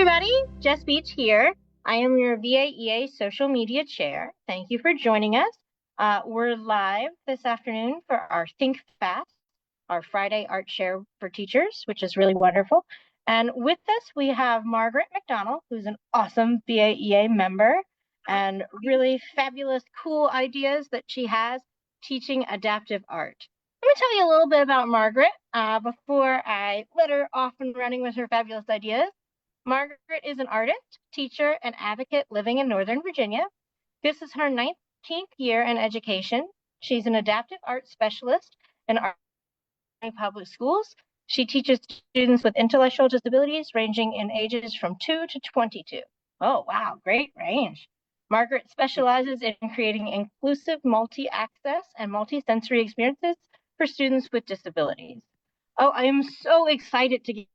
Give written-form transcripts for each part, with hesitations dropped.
everybody, Jess Beach here. I am your VAEA social media chair. Thank you for joining us. We're live this afternoon for our ThinkFAST, our Friday art share for teachers, which is really wonderful. And with this, we have Margaret McDonald, who's an awesome VAEA member and really fabulous, cool ideas that she has teaching adaptive art. Let me tell you a little bit about Margaret before I let her off and running with her fabulous ideas. Margaret is an artist, teacher, and advocate living in Northern Virginia. This is her 19th year in education. She's an adaptive art specialist in public schools. She teaches students with intellectual disabilities ranging in ages from 2 to 22. Oh, wow, great range. Margaret specializes in creating inclusive multi-access and multi-sensory experiences for students with disabilities. Oh, I am so excited to get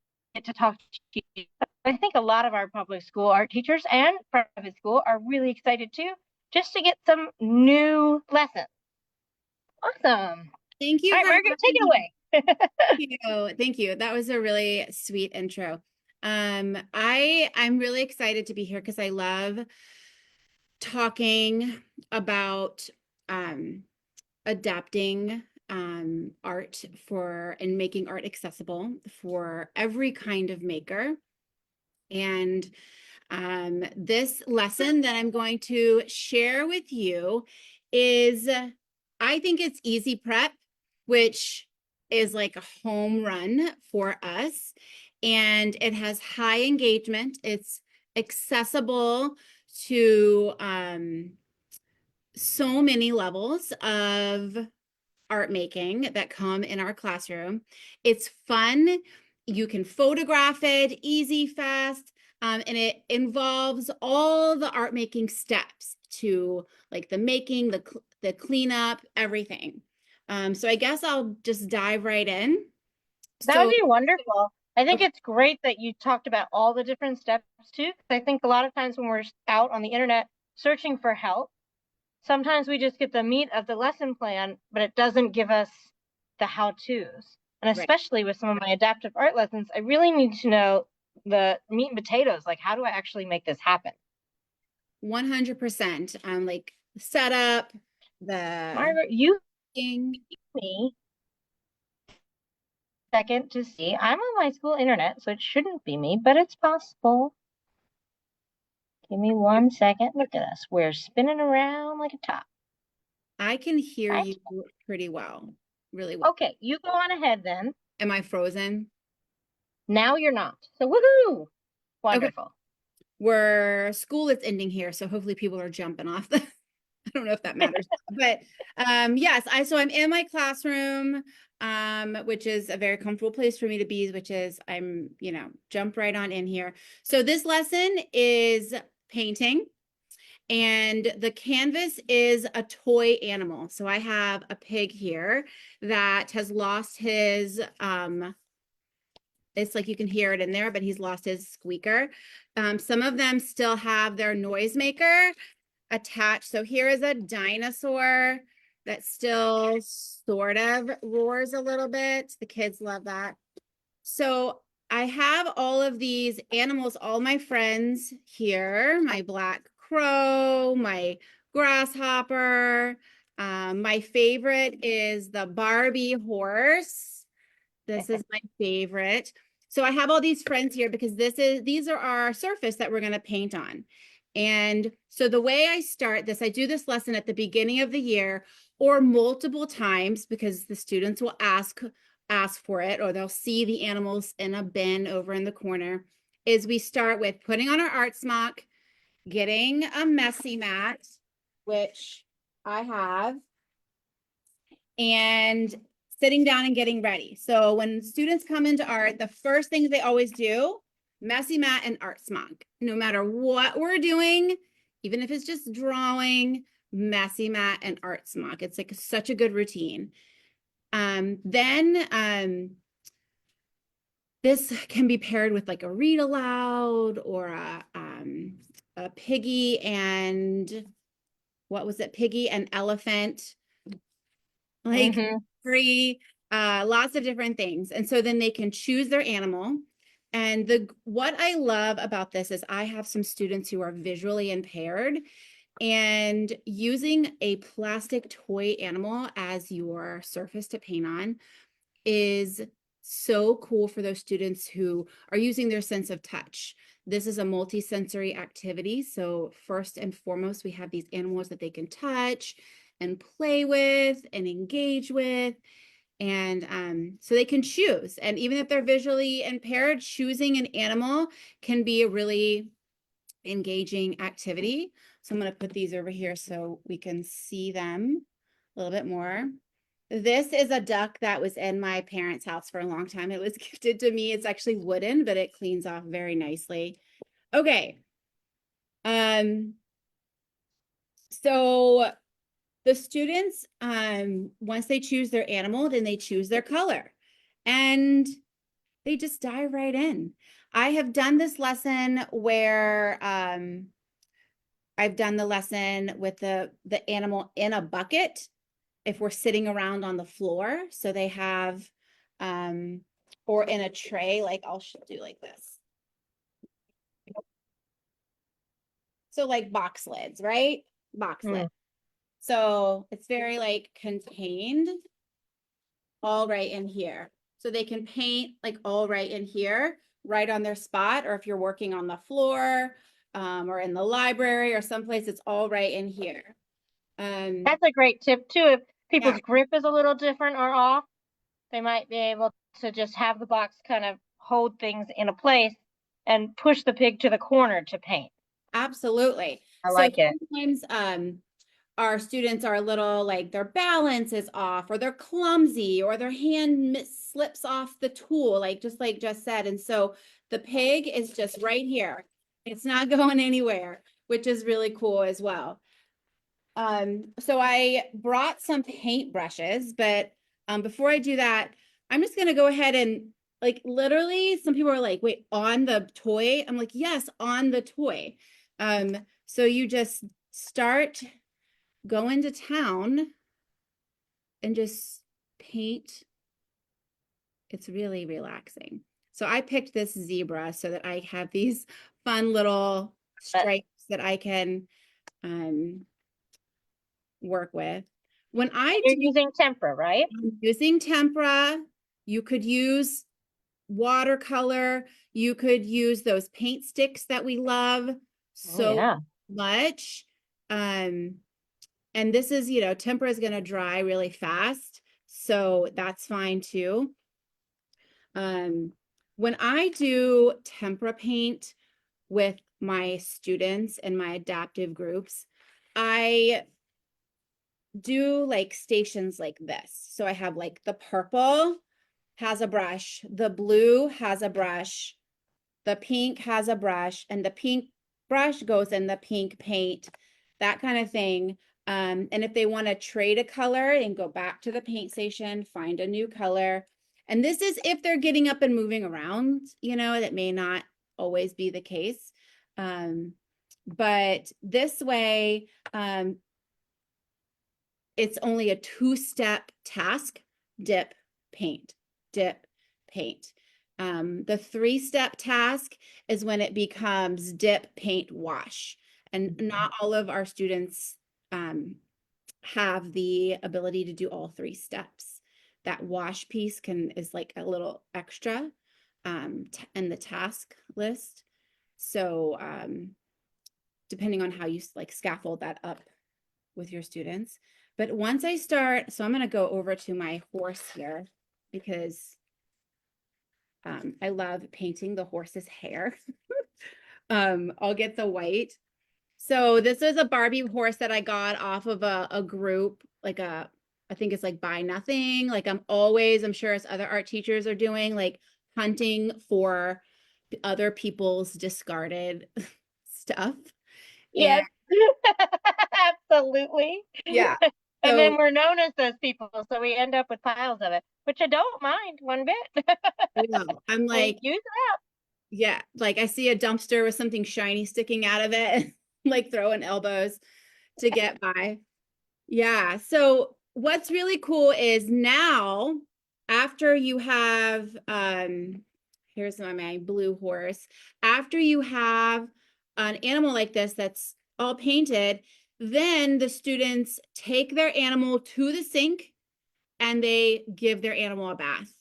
to talk to you. I think a lot of our public school art teachers and private school are really excited too, just to get some new lessons. Awesome. Thank you. All right, Margaret, take it away. Thank you. That was a really sweet intro. I'm really excited to be here because I love talking about adapting art and making art accessible for every kind of maker. And this lesson that I'm going to share with you is, I think it's easy prep, which is like a home run for us. And it has high engagement. It's accessible to so many levels of art making that come in our classroom. It's fun. You can photograph it, easy, fast, and it involves all the art making steps to like the making, the cleanup, everything. So I guess I'll just dive right in. That would be wonderful. I think it's great that you talked about all the different steps too, because I think a lot of times when we're out on the internet searching for help, sometimes we just get the meat of the lesson plan, but it doesn't give us the how-tos. And especially with some of my adaptive art lessons, I really need to know the meat and potatoes. Like, how do I actually make this happen? 100%. Like setup, Margaret, you me second to see. I'm on my school internet, so it shouldn't be me, but it's possible. Give me 1 second. Look at us. We're spinning around like a top. I can hear you pretty well. Really well. Okay, you go on ahead then. Am I frozen? Now you're not. So woohoo! Wonderful. Okay. School is ending here, so hopefully people are jumping off. I don't know if that matters, but yes, so I'm in my classroom, which is a very comfortable place for me to be, which is jump right on in here. So this lesson is painting, and the canvas is a toy animal. So I have a pig here that has lost his it's like you can hear it in there, but he's lost his squeaker. Some of them still have their noisemaker attached. So here is a dinosaur that still sort of roars a little bit. The kids love that. So I have all of these animals, all my friends here, my black crow, my grasshopper. My favorite is the Barbie horse. This is my favorite. So I have all these friends here because these are our surface that we're going to paint on. And so the way I start this, I do this lesson at the beginning of the year or multiple times because the students will ask for it, or they'll see the animals in a bin over in the corner, is we start with putting on our art smock, getting a messy mat, which I have, and sitting down and getting ready. So when students come into art, the first things they always do, messy mat and art smock. No matter what we're doing, even if it's just drawing, messy mat and art smock. It's like such a good routine. Then this can be paired with like a read aloud or a piggy and piggy and elephant, like free, lots of different things. And so then they can choose their animal And what I love about this is I have some students who are visually impaired, and using a plastic toy animal as your surface to paint on is so cool for those students who are using their sense of touch. This is a multi-sensory activity. So first and foremost, we have these animals that they can touch and play with and engage with. And so they can choose. And even if they're visually impaired, choosing an animal can be a really engaging activity. So I'm going to put these over here so we can see them a little bit more. This is a duck that was in my parents' house for a long time. It was gifted to me. It's actually wooden, but it cleans off very nicely. Okay. So the students, once they choose their animal, then they choose their color. And they just dive right in. I have done this lesson where I've done the lesson with the animal in a bucket if we're sitting around on the floor. So they have, or in a tray, like I'll do like this. So like box lids, right? Box lid. So it's very like contained all right in here. So they can paint like all right in here, right on their spot, or if you're working on the floor or in the library or someplace, it's all right in here. That's a great tip too. If people's grip is a little different or off, they might be able to just have the box kind of hold things in a place and push the pig to the corner to paint. Absolutely. I So like it. sometimes our students are a little like their balance is off, or they're clumsy, or their hand slips off the tool, like Jess said. And so the pig is just right here. It's not going anywhere, which is really cool as well. So I brought some paint brushes, but before I do that, I'm just going to go ahead and like literally some people are like, wait, on the toy? I'm like, yes, on the toy. So you just start going to town and just paint. It's really relaxing. So I picked this zebra so that I have these fun little stripes that I can work with. When You're using tempera, right? I'm using tempera, you could use watercolor, you could use those paint sticks that we love so much. And this is, tempera is going to dry really fast, so that's fine too. When I do tempera paint with my students and my adaptive groups, I do like stations like this. So I have like the purple has a brush, the blue has a brush, the pink has a brush, and the pink brush goes in the pink paint, that kind of thing. And if they want to trade a color and go back to the paint station, find a new color. And this is if they're getting up and moving around, that may not always be the case. But this way, it's only a two-step task: dip, paint, dip, paint. The three-step task is when it becomes dip, paint, wash. And not all of our students have the ability to do all three steps. That wash piece is like a little extra in the task list. So depending on how you like scaffold that up with your students. But once I start, so I'm going to go over to my horse here because I love painting the horse's hair. I'll get the white. So this is a Barbie horse that I got off of a group, like I think it's like Buy Nothing. Like I'm sure as other art teachers are doing, like hunting for other people's discarded stuff. Yes, absolutely. Yeah. And then we're known as those people, so we end up with piles of it, which I don't mind one bit. I'm like, use it up. Yeah, like I see a dumpster with something shiny sticking out of it, like throwing elbows to get by. Yeah, so what's really cool is now, after you have here's my blue horse. After you have an animal like this that's all painted, then the students take their animal to the sink and they give their animal a bath.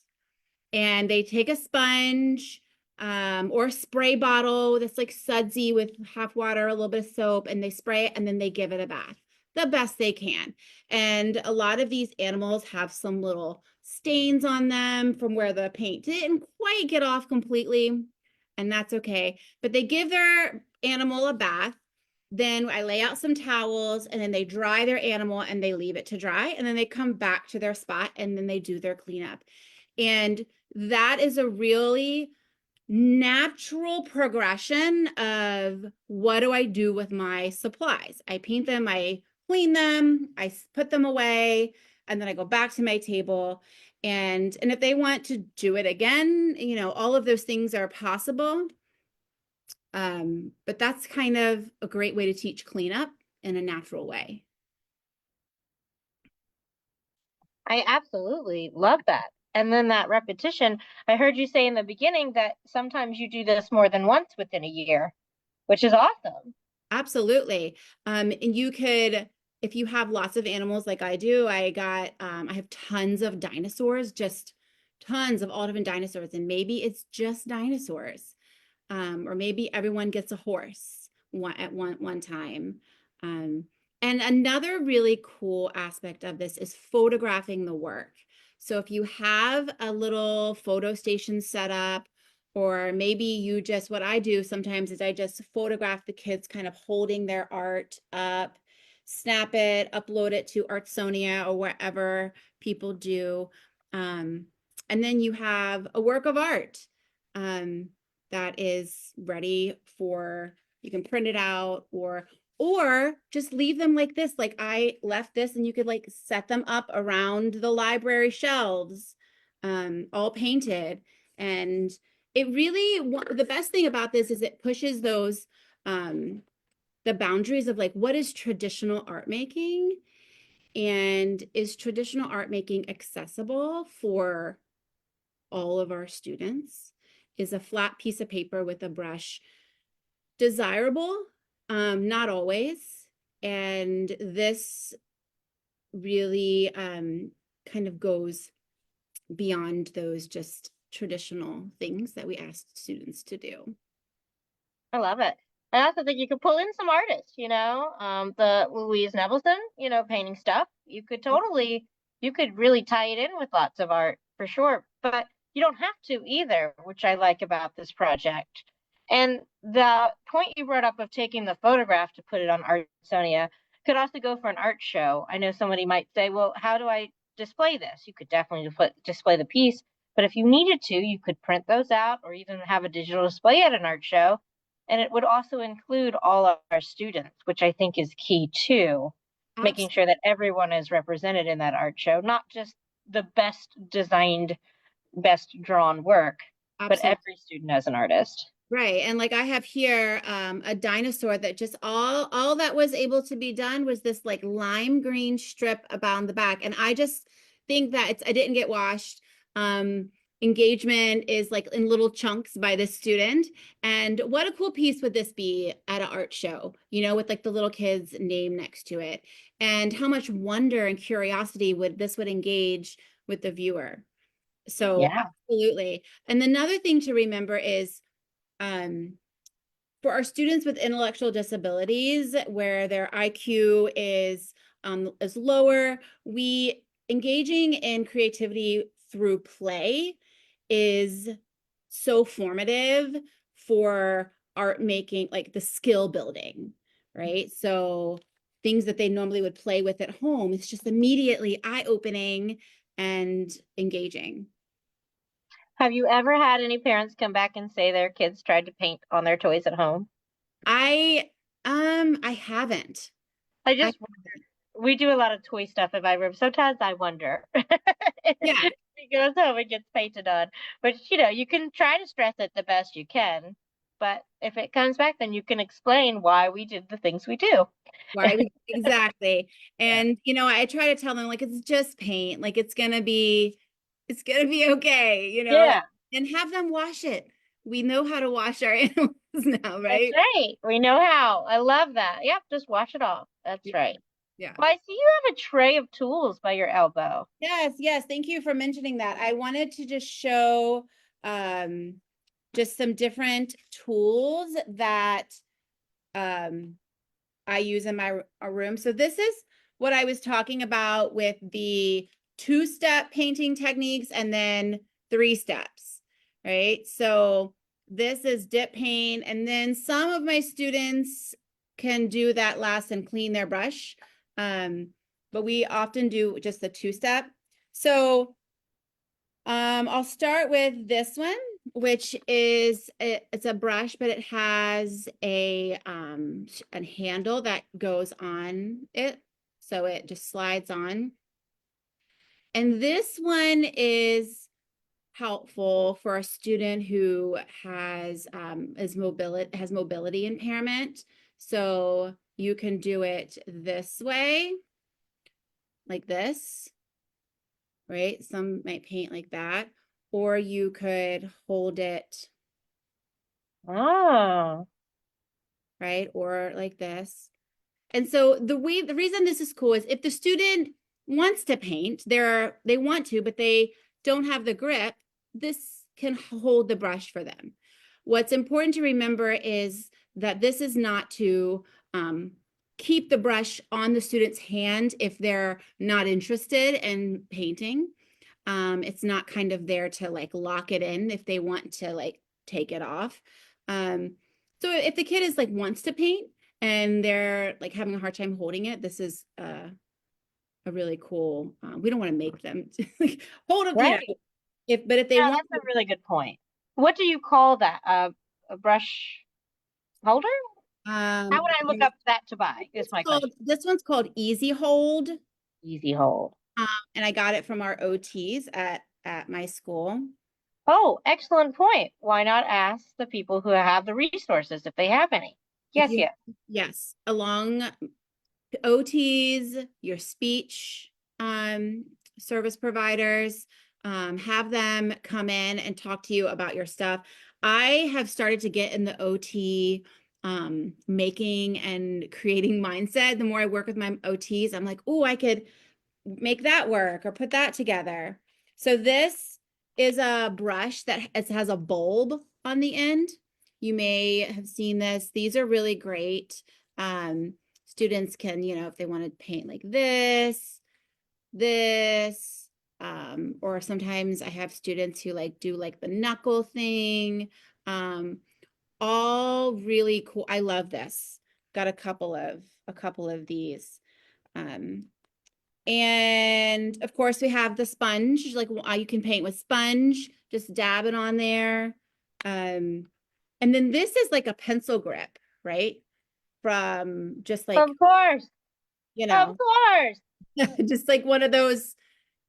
And they take a sponge or a spray bottle that's like sudsy with half water, a little bit of soap, and they spray it and then they give it a bath the best they can. And a lot of these animals have some little stains on them from where the paint didn't quite get off completely, and that's okay. But they give their animal a bath. Then I lay out some towels and then they dry their animal and they leave it to dry. And then they come back to their spot and then they do their cleanup. And that is a really natural progression of what do I do with my supplies. I paint them, I clean them, I put them away, and then I go back to my table. And if they want to do it again, you know, all of those things are possible. But that's kind of a great way to teach cleanup in a natural way. I absolutely love that. And then that repetition, I heard you say in the beginning that sometimes you do this more than once within a year, which is awesome. Absolutely. And you could, if you have lots of animals like I do, I have tons of dinosaurs, just tons of all different dinosaurs. And maybe it's just dinosaurs. Or maybe everyone gets a horse at one time. And another really cool aspect of this is photographing the work. So if you have a little photo station set up, or maybe you just, what I do sometimes is I just photograph the kids kind of holding their art up, snap it, upload it to Artsonia or wherever people do. And then you have a work of art that is ready for, you can print it out or just leave them like this. Like I left this and you could like set them up around the library shelves, all painted. And it really, the best thing about this is it pushes those, the boundaries of like, what is traditional art making? And is traditional art making accessible for all of our students? Is a flat piece of paper with a brush desirable? Not always. And this really kind of goes beyond those just traditional things that we ask students to do. I love it. I also think you could pull in some artists, the Louise Nevelson, painting stuff. You could really tie it in with lots of art for sure, but you don't have to either, which I like about this project. And the point you brought up of taking the photograph to put it on Artsonia could also go for an art show. I know somebody might say, well, how do I display this? You could definitely display the piece, but if you needed to, you could print those out or even have a digital display at an art show. And it would also include all of our students, which I think is key too, making sure that everyone is represented in that art show, not just the best designed, best drawn work, but every student as an artist. Right. And like I have here a dinosaur that just all that was able to be done was this like lime green strip about the back. And I just think that I didn't get washed. Engagement is like in little chunks by the student. And what a cool piece would this be at an art show, with like the little kid's name next to it. And how much wonder and curiosity would engage with the viewer. So yeah. Absolutely. And another thing to remember is for our students with intellectual disabilities, where their IQ is lower, we engaging in creativity through play is so formative for art making, like the skill building, right? So things that they normally would play with at home, it's just immediately eye-opening and engaging. Have you ever had any parents come back and say their kids tried to paint on their toys at home? I haven't. We do a lot of toy stuff in my room. Sometimes I wonder. Yeah. He goes home and gets painted on. But you can try to stress it the best you can. But if it comes back, then you can explain why we did the things we do. Right. Exactly. And I try to tell them like it's just paint. Like it's gonna be okay, Yeah. and have them wash it. We know how to wash our animals now, That's right? right. We know how. I love that. Yep, just wash it off. That's Yeah. right. Yeah. Well, I see you have a tray of tools by your elbow. Yes, yes. Thank you for mentioning that. I wanted to just show just some different tools that I use in my room. So this is what I was talking about with the two-step painting techniques and then 3 steps, right? So this is dip paint, and then some of my students can do that last and clean their brush. But we often do just the 2-step. So I'll start with this one, which is it's a brush, but it has a handle that goes on it, so it just slides on. And this one is helpful for a student who has mobility impairment. So you can do it this way, like this, right? Some might paint like that, or you could hold it, Oh, right? Or like this. And so the reason this is cool is if the student wants to paint, they want to, but they don't have the grip, this can hold the brush for them. What's important to remember is that this is not to keep the brush on the student's hand if they're not interested in painting. It's not kind of there to like lock it in if they want to like take it off. So if the kid is like wants to paint and they're like having a hard time holding it, this is a really cool. We don't want to make them like hold up, right. if they Yeah, want. that's a really good point. What do you call that? A brush holder? How would I look Yeah, up that to buy? Is my question. this one's called Easy Hold, Easy hold. and I got it from our OTs at my school. Oh, excellent point. Why not ask the people who have the resources if they have any? If Yes, you, yes. yes, along OTs, your speech service providers, have them come in and talk to you about your stuff. I have started to get in the OT making and creating mindset. The more I work with my OTs, I'm like, oh, I could make that work or put that together. So this is a brush that it has a bulb on the end. You may have seen this. These are really great. Students can, if they want to paint like this, or sometimes I have students who like do like the knuckle thing. All really cool. I love this. Got a couple of these. Um, and of course we have the sponge, like you can paint with sponge, just dab it on there. And then this is like a pencil grip, right? From just like, Of course. you Of know, course. just like one of those,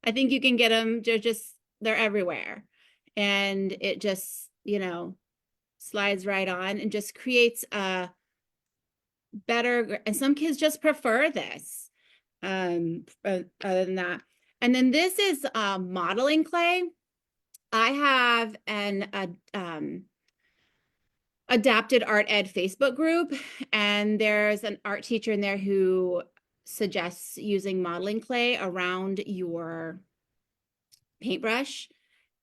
I think you can get them, they're everywhere. And it just, slides right on and just creates a better, and some kids just prefer this. Other than that. And then this is modeling clay. I have an adapted art ed Facebook group, and there's an art teacher in there who suggests using modeling clay around your paintbrush.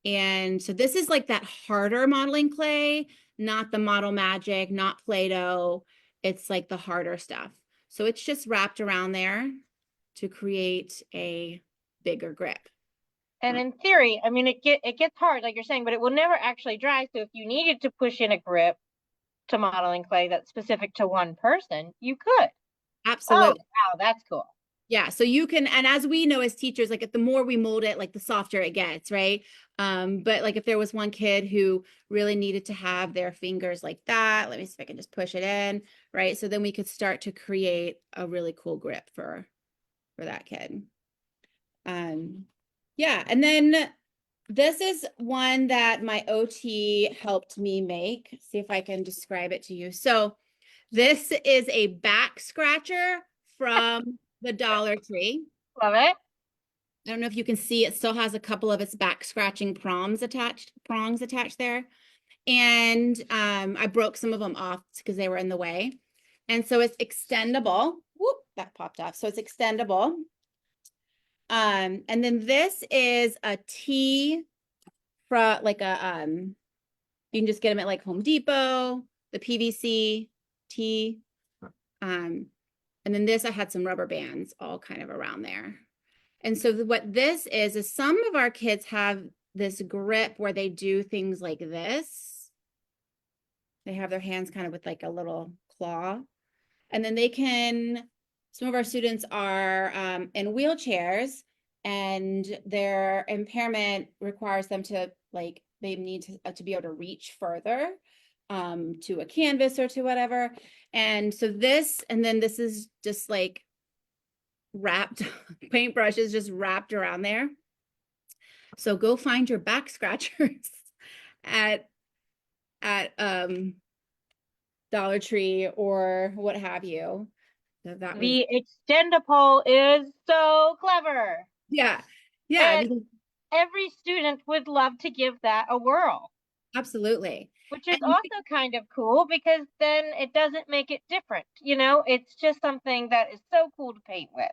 And so this is like that harder modeling clay, not the Model Magic, not Play-Doh. It's like the harder stuff. So it's just wrapped around there to create a bigger grip. And in theory, I mean, it gets hard, like you're saying, but it will never actually dry. So if you needed to push in a grip to modeling clay that's specific to one person, you could. Oh, Absolutely. wow, that's cool. Yeah. So you can, and as we know as teachers, like if the more we mold it, like the softer it gets, right? But like if there was one kid who really needed to have their fingers like that, let me see if I can just push it in, right? So then we could start to create a really cool grip for that kid. Yeah, and then this is one that my OT helped me make. See if I can describe it to you. So this is a back scratcher from the Dollar Tree. Love it. I don't know if you can see, it still has a couple of its back scratching prongs attached there. And I broke some of them off because they were in the way. And so it's extendable. Whoop, that popped off. So it's extendable. And then this is a T from like a you can just get them at like Home Depot, the PVC T. And then this, I had some rubber bands all kind of around there. And so what this is some of our kids have this grip where they do things like this. They have their hands kind of with like a little claw. And then some of our students are in wheelchairs, and their impairment requires them to they need to be able to reach further to a canvas or to whatever. And so this is just like wrapped, paintbrush is just wrapped around there. So go find your back scratchers at Dollar Tree or what have you. So that was, The extendable is so clever. yeah. And every student would love to give that a whirl. Absolutely. Which is also kind of cool because then it doesn't make it different. You know, it's just something that is so cool to paint with.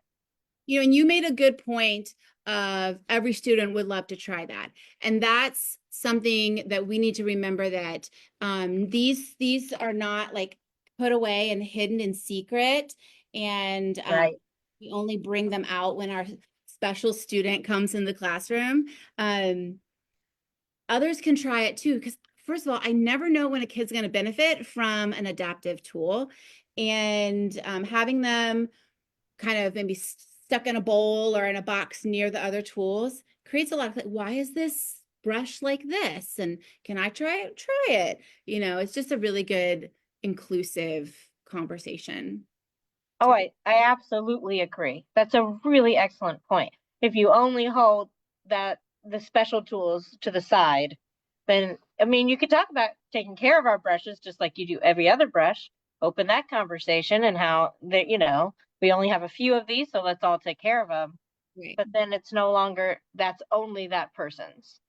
You know, and you made a good point of every student would love to try that. And that's something that we need to remember, that these are not like put away and hidden in secret. And Right. we only bring them out when our special student comes in the classroom. Others can try it too, because first of all, I never know when a kid's going to benefit from an adaptive tool. And having them kind of maybe stuck in a bowl or in a box near the other tools creates a lot of like, why is this brush like this? And can I try it? Try it. You know, it's just a really good inclusive conversation. Oh, I absolutely agree. That's a really excellent point. If you only hold the special tools to the side, then I mean, you could talk about taking care of our brushes just like you do every other brush. Open that conversation and how that, you know, we only have a few of these, so let's all take care of them. Right. But then it's no longer that's only that person's.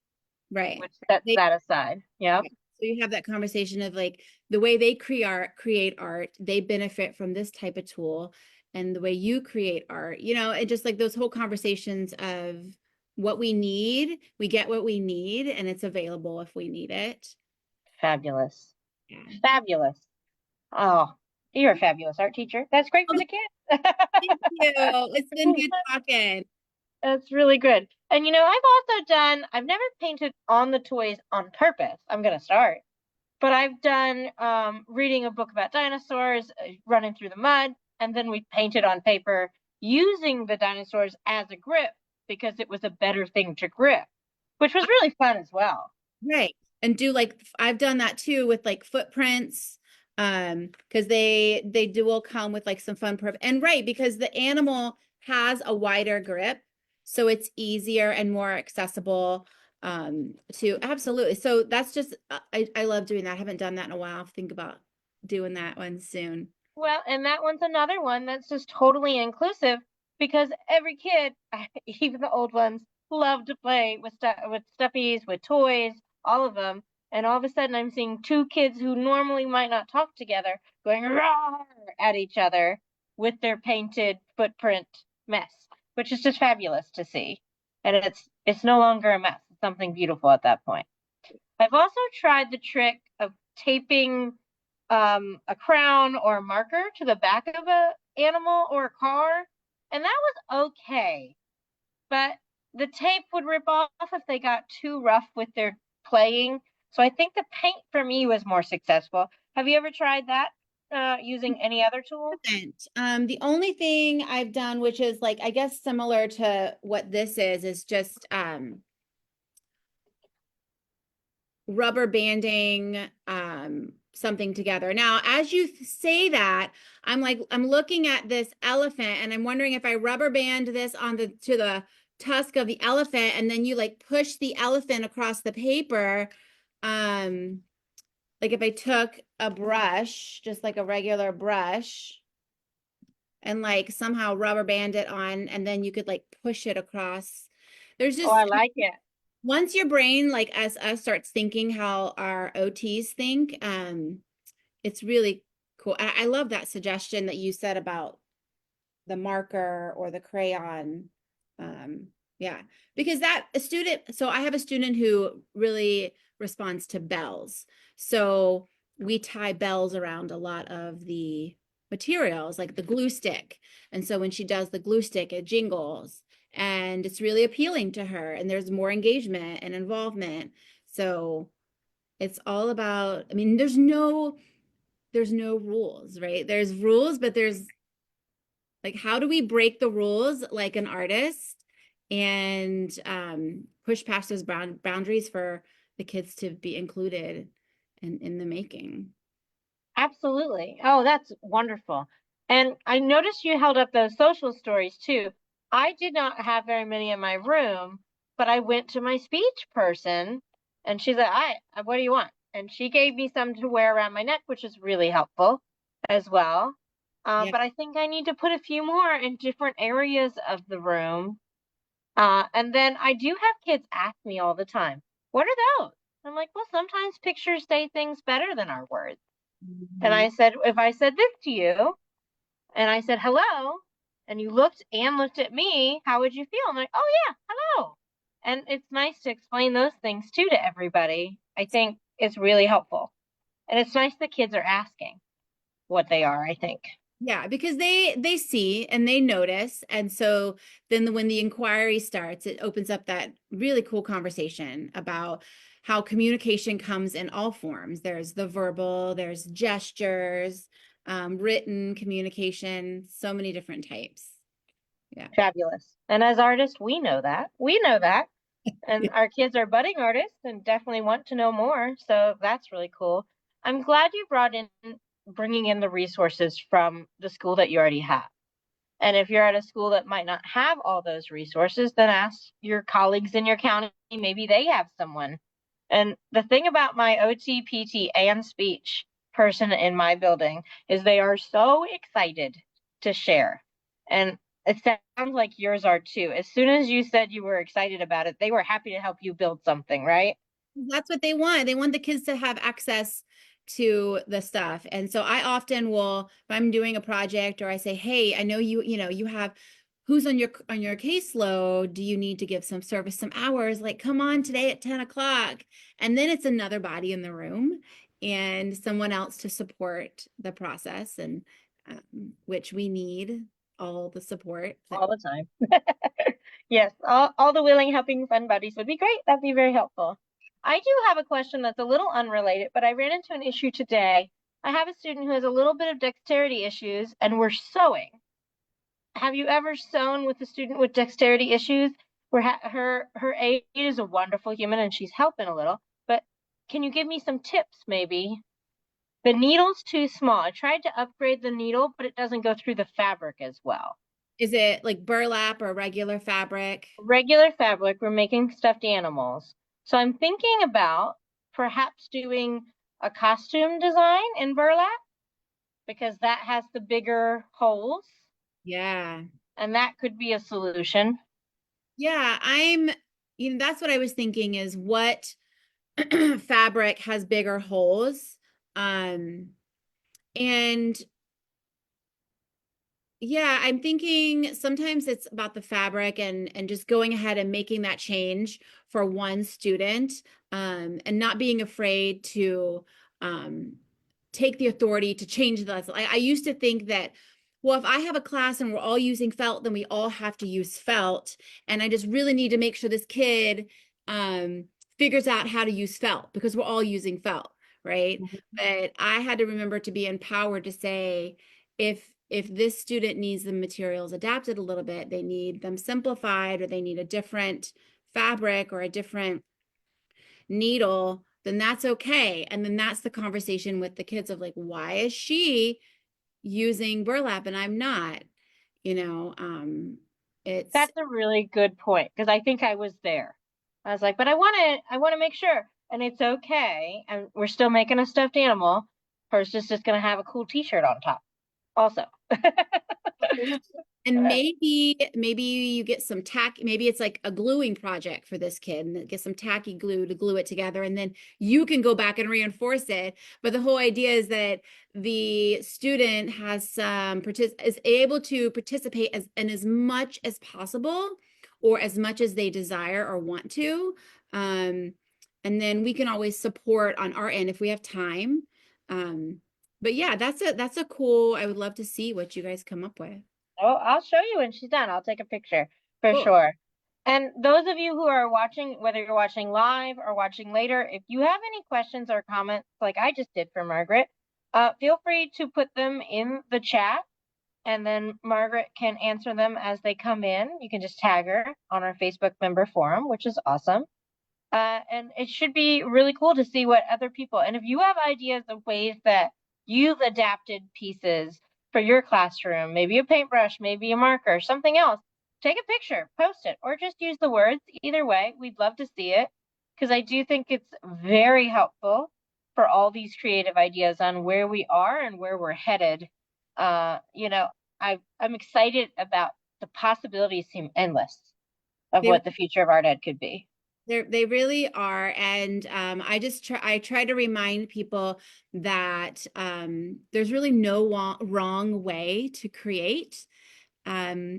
Right. Which sets that aside. Yeah. So you have that conversation of like the way they create art, they benefit from this type of tool, and the way you create art, you know, and just like those whole conversations of what we need, we get what we need, and it's available if we need it. Fabulous. Yeah. Fabulous. Oh, you're a fabulous art teacher. That's great for the kids. Thank you. It's been good talking. That's really good. And you know, I've never painted on the toys on purpose. I'm gonna start. But I've done reading a book about dinosaurs, running through the mud, and then we painted on paper using the dinosaurs as a grip because it was a better thing to grip, which was really fun as well. Right. And do like, I've done that too with like footprints, because they dual come with like some fun and right, because the animal has a wider grip, so it's easier and more accessible to absolutely. So that's just I love doing that. I haven't done that in a while. Think about doing that one soon. Well, and that one's another one that's just totally inclusive because every kid, even the old ones, love to play with stuffies, with toys, all of them. And all of a sudden, I'm seeing two kids who normally might not talk together going roar at each other with their painted footprint mess, which is just fabulous to see. And it's no longer a mess; it's something beautiful at that point. I've also tried the trick of taping a crown or a marker to the back of a animal or a car, and that was okay. But the tape would rip off if they got too rough with their playing. So I think the paint for me was more successful. Have you ever tried that using any other tool? The only thing I've done, which is like I guess similar to what this is just rubber banding something together. Now, as you say that, I'm looking at this elephant and I'm wondering if I rubber band this to the tusk of the elephant, and then you like push the elephant across the paper. Like if I took a brush, just like a regular brush, and like somehow rubber band it on, and then you could like push it across There's Oh, I just, like it. once your brain, like as us, starts thinking how our OTs think, it's really cool. I love that suggestion that you said about the marker or the crayon. Um, yeah, because that a student, so I have a student who really responds to bells. So we tie bells around a lot of the materials, like the glue stick. And so when she does the glue stick, it jingles and it's really appealing to her, and there's more engagement and involvement. So it's all about, I mean, there's no rules, right? There's rules, but there's like, how do we break the rules like an artist and push past those boundaries for the kids to be included in the making? Absolutely. Oh, that's wonderful. And I noticed you held up those social stories too. I did not have very many in my room, but I went to my speech person and she's like, what do you want? And she gave me some to wear around my neck, which is really helpful as well. Yeah. But I think I need to put a few more in different areas of the room. And then I do have kids ask me all the time, what are those? I'm like, well, sometimes pictures say things better than our words. And Mhm. I said, if I said this to you and I said hello, and you looked at me, how would you feel? I'm like, oh yeah, hello. And it's nice to explain those things too to everybody. I think it's really helpful. And it's nice the kids are asking what they are, I think. Yeah, because they see and they notice, and so then when the inquiry starts, it opens up that really cool conversation about how communication comes in all forms. There's the verbal, there's gestures, written communication, so many different types. Yeah. Fabulous. And as artists, we know that. We know that. And our kids are budding artists and definitely want to know more. So that's really cool. I'm glad you bringing in the resources from the school that you already have. And if you're at a school that might not have all those resources, then ask your colleagues in your county. Maybe they have someone. And the thing about my OT, PT, and speech person in my building is they are so excited to share. And it sounds like yours are too. As soon as you said you were excited about it, they were happy to help you build something, right? That's what they want. They want the kids to have access to the stuff. And so I often will, if I'm doing a project or I say, hey, I know you have who's on your caseload. Do you need to give some service some hours? Like, come on today at 10 o'clock. And then it's another body in the room and someone else to support the process, and which we need all the support that. All the time. Yes, all the willing, helping, fun buddies would be great. That'd be very helpful. I do have a question that's a little unrelated, but I ran into an issue today. I have a student who has a little bit of dexterity issues, and we're sewing. Have you ever sewn with a student with dexterity issues? Where her aide is a wonderful human, and she's helping a little. But can you give me some tips, maybe? The needle's too small. I tried to upgrade the needle, but it doesn't go through the fabric as well. Is it like burlap or regular fabric? Regular fabric, we're making stuffed animals. So I'm thinking about perhaps doing a costume design in burlap because that has the bigger holes Yeah. and that could be a solution. Yeah, that's what I was thinking is what fabric has bigger holes. Um, and yeah, I'm thinking sometimes it's about the fabric and just going ahead and making that change for one student, and not being afraid to um, take the authority to change the lesson. I used to think that, well, if I have a class and we're all using felt, then we all have to use felt. And I just really need to make sure this kid figures out how to use felt because we're all using felt, right? Mhm. But I had to remember to be empowered to say, if this student needs the materials adapted a little bit, they need them simplified, or they need a different fabric or a different needle, then that's okay. And then that's the conversation with the kids of like, why is she using burlap and I'm not? You know, it's That's a really good point because I think I was there. I was like, but I want to make sure, and it's okay, and we're still making a stuffed animal. Hers is just gonna have a cool T-shirt on top, also. And maybe you get some tack, maybe it's like a gluing project for this kid and get some tacky glue to glue it together, and then you can go back and reinforce it. But the whole idea is that the student has is able to participate as much as possible, or as much as they desire or want to. Um, and then we can always support on our end if we have time. But yeah, that's a cool, I would love to see what you guys come up with. Oh, I'll show you when she's done. I'll take a picture for Cool. sure. And those of you who are watching, whether you're watching live or watching later, if you have any questions or comments like I just did for Margaret, feel free to put them in the chat, and then Margaret can answer them as they come in. You can just tag her on our Facebook member forum, which is awesome. And it should be really cool to see what other people, and if you have ideas of ways that you've adapted pieces for your classroom, maybe a paintbrush, maybe a marker, something else, take a picture, post it, or just use the words. Either way, we'd love to see it, because I do think it's very helpful for all these creative ideas on where we are and where we're headed. You know, I'm excited about the possibilities seem endless of They what the future of art ed could be. they really are. And I try to remind people that there's really no wrong way to create.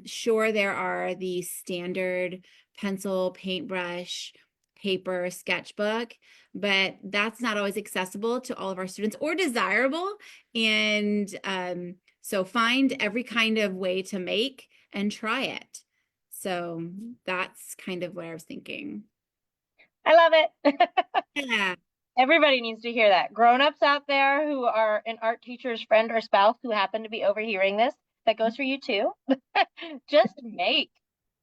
Sure, there are the standard pencil, paintbrush, paper, sketchbook, but that's not always accessible to all of our students or desirable. And so find every kind of way to make and try it. So that's kind of what I was thinking. I love it. Yeah. Everybody needs to hear that. Grown-ups out there who are an art teacher's friend or spouse who happen to be overhearing this, that goes for you too. Just make.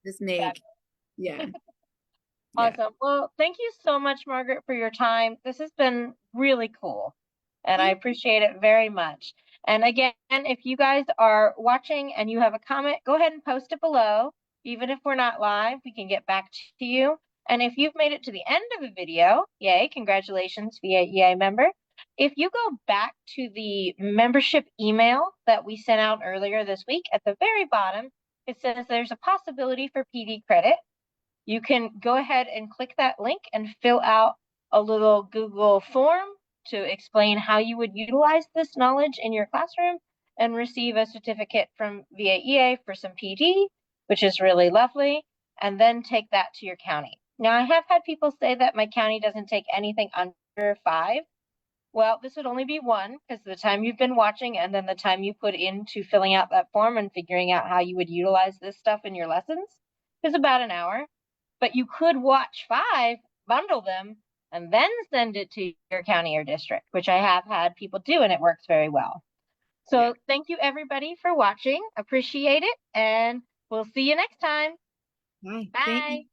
Just make. Yeah. Yeah. Awesome. Well, thank you so much, Margaret, for your time. This has been really cool, and I appreciate it very much. And again, if you guys are watching and you have a comment, go ahead and post it below. Even if we're not live, we can get back to you. And if you've made it to the end of the video, yay, congratulations, VAEA member. If you go back to the membership email that we sent out earlier this week, at the very bottom, it says there's a possibility for PD credit. You can go ahead and click that link and fill out a little Google form to explain how you would utilize this knowledge in your classroom and receive a certificate from VAEA for some PD, which is really lovely, and then take that to your county. Now, I have had people say that my county doesn't take anything under 5. Well, this would only be 1, because the time you've been watching and then the time you put into filling out that form and figuring out how you would utilize this stuff in your lessons is about an hour. But you could watch 5, bundle them, and then send it to your county or district, which I have had people do, and it works very well. So Yeah. thank you, everybody, for watching. Appreciate it, and we'll see you next time. Bye. Thank you. Bye.